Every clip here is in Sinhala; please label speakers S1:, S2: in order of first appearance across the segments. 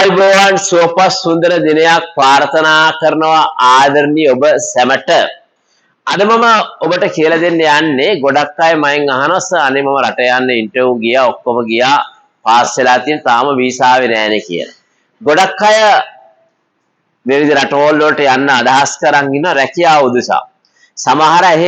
S1: ආයුබෝවන් සුවපත් සුන්දර දිනයක් ප්‍රාර්ථනා කරනවා ආදරණීය ඔබ සැමට. අද මම ඔබට කියලා දෙන්න යන්නේ ගොඩක් අය මගෙන් අහනවා අනේ මම රට යන්න ඉන්ටර්විව් ගියා ඔක්කොම ගියා පාස් වෙලා තියෙන තාම වීසාවේ නෑනේ කියලා. ගොඩක් අය විවිධ රටවල් වලට යන්න අදහස් කරන් ඉන්න රැකියාව උදෙසා. සමහර අය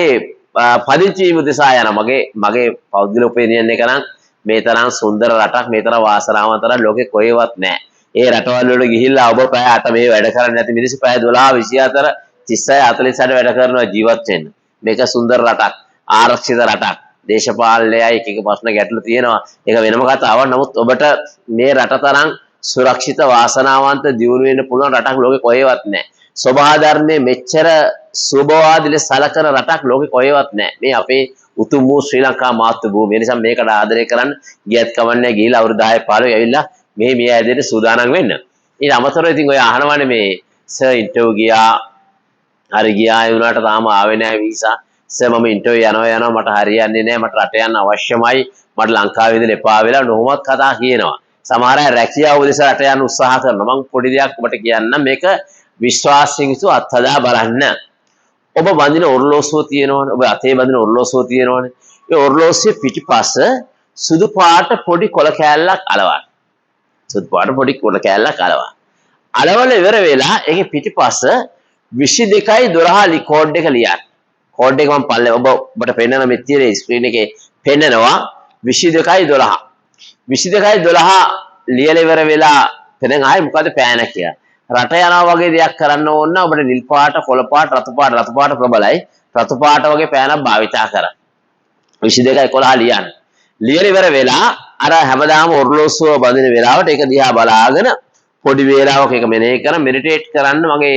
S1: පදිංචි වීම උදෙසා යන මගේ පෞද්ගලික ඔපිනියන් එක නම් මේ තරම් සුන්දර රටක් මේ තරම් වාසනාවන්ත රටක් ලෝකේ කොහෙවත් නැහැ. ඒ රටවල් වල ගිහිල්ලා ඔබ පැය 8 මේ වැඩ කරන්නේ නැති මිනිස්සු පැය 12 24 36 48 වැඩ කරනවා ජීවත් වෙන්න. මේක සුන්දර රටක්, ආරක්ෂිත රටක්. දේශපාලනයයි එක ප්‍රශ්න ගැටලු තියෙනවා. ඒක වෙනම කතාවක්. නමුත් ඔබට මේ රට තරම් සුරක්ෂිත වාසනාවන්ත දියුණු වෙන්න පුළුවන් රටක් ලෝකේ කොහෙවත් නැහැ. සබහා ධර්මයේ මෙච්චර සුබවාදී සලකන රටක් ලෝකේ කොහෙවත් නැහැ. මේ අපේ උතුම් වූ ශ්‍රී ලංකා මාතෘ භූමිය. නිසා මේකට ආදරය කරන්න ගියත් කවන්නේ ගිහිලා අවුරුදු 10 15 ඇවිල්ලා මේ ඇදෙට සූදානම් වෙන්න. ඊට අමතරව ඉතින් ඔය අහනවානේ මේ සර් ඉන්ටර්විව් ගියා හරි ගියා ඒ වුණාට තාම ආවේ නැහැ වීසා. සර් මම ඉන්ටර්විව් යනවා මට හරියන්නේ නැහැ මට රට යන්න අවශ්‍යමයි මට ලංකාවේ ඉඳලා එපා වෙලා නොහොමත් කතා කියනවා. සමහර අය රැකියාව උදෙසා රට යන්න උත්සාහ කරනවා. මම පොඩි දෙයක් ඔබට කියන්නම් මේක විශ්වාසයෙන් යුතුව අත්හදා බලන්න. ඔබ බඳින ඔරලෝසුව තියෙනවනේ. ඔබ අතේ බඳින ඔරලෝසුව තියෙනවනේ. ඒ ඔරලෝසුවේ පිටිපස්ස සුදු පාට පොඩි කොළ කෑල්ලක් අලවන්න. සුදු පාට පොඩි කොළ කෑල්ලක් අලවන්න. අලවල ඉවර වෙලා ඒකේ පිටිපස්ස 22:12 කෝඩ් එක ලියන්න. කෝඩ් එක මම පල්ලේ ඔබට පෙන්නන මේ තියෙන ස්ක්‍රීන් එකේ පෙන්නනවා 22:12. 22:12 ලියලා ඉවර වෙලා දැන් ආයේ මොකද පෑන කියලා. රට යනවා වගේ දෙයක් කරන්න ඕන නම් ඔබට නිල් පාට, කොළ පාට, රතු පාට ප්‍රබලයි. රතු පාට වගේ පෑනක් භාවිතා කරන්න. 22:11 ලියන්න. ලියලා ඉවර වෙලා අර හැමදාම ඔරලෝසුව බඳින වෙලාවට ඒක දිහා බලාගෙන පොඩි වේලාවක ඒක මෙනෙහි කරන මෙඩිටේට් කරන්න මගේ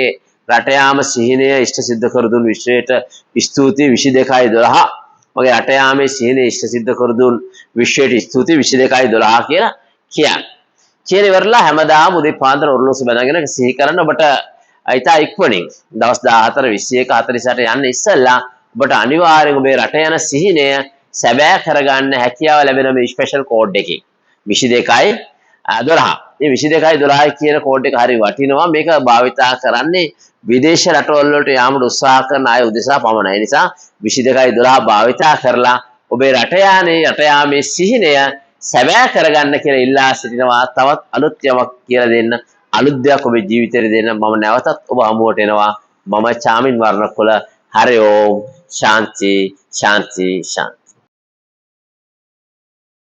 S1: රට යාම සිහිනය ඉෂ්ට සිද්ධ කර දුන් විශ්වයට ස්තුතියි 22:12 මගේ රට යාමේ සිහිනය ඉෂ්ට සිද්ධ කර දුන් විශ්වයට ස්තුතියි 22:12 කියලා කියන්න. කියන ඉවරලා හැමදාම උදේ පාන්දර ඔරලෝසුව බඳගෙන සිහි කරන්න ඔබට අයිතා ඉක්මනින් දවස් 14 21 48 යන්න ඉස්සෙල්ලා ඔබට අනිවාර්යෙන් ඔබේ රට යන සිහිනය සැබෑ කරගන්න හැකියාව ලැබෙන මේ ස්පෙෂල් කෝඩ් එකකින් 22:12 මේ 22:12 කියන කෝඩ් එක හරිය වටිනවා මේක භාවිතා කරන්නේ විදේශ රටවල් වලට යාමට උත්සාහ කරන අය උදෙසා පමණයි. ඒ නිසා 22:12 භාවිතා කරලා ඔබේ රට යාමේ සිහිනය සැබෑ කරගන්න කියලා ඉල්ලා සිටිනවා. තවත් අලුත් යමක් කියලා දෙන්න අලුත් දෙයක් ඔබේ ජීවිතේට දෙන්න මම නැවතත් ඔබ හමුවට එනවා. මම චාමින් වර්ණකුල. හරි ඕම් ශාන්ති ශාන්ති ශාන්ති.